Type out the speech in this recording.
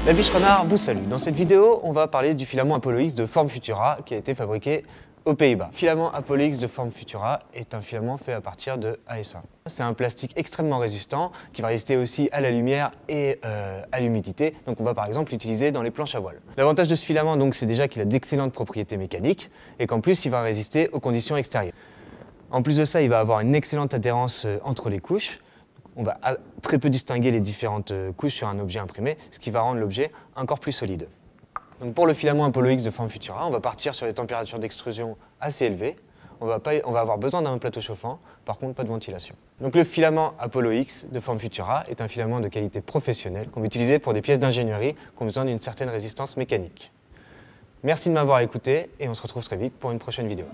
La Biche Renard vous salue. Dans cette vidéo, on va parler du filament Apollo X de forme Futura qui a été fabriqué aux Pays-Bas. Le filament Apollo X de forme Futura est un filament fait à partir de AS1. C'est un plastique extrêmement résistant qui va résister aussi à la lumière et à l'humidité. Donc on va par exemple l'utiliser dans les planches à voile. L'avantage de ce filament, c'est déjà qu'il a d'excellentes propriétés mécaniques et qu'en plus il va résister aux conditions extérieures. En plus de ça, il va avoir une excellente adhérence entre les couches. On va très peu distinguer les différentes couches sur un objet imprimé, ce qui va rendre l'objet encore plus solide. Donc pour le filament Apollo X de forme Futura, on va partir sur des températures d'extrusion assez élevées. On va avoir besoin d'un plateau chauffant, par contre pas de ventilation. Donc le filament Apollo X de forme Futura est un filament de qualité professionnelle qu'on va utiliser pour des pièces d'ingénierie qui ont besoin d'une certaine résistance mécanique. Merci de m'avoir écouté et on se retrouve très vite pour une prochaine vidéo.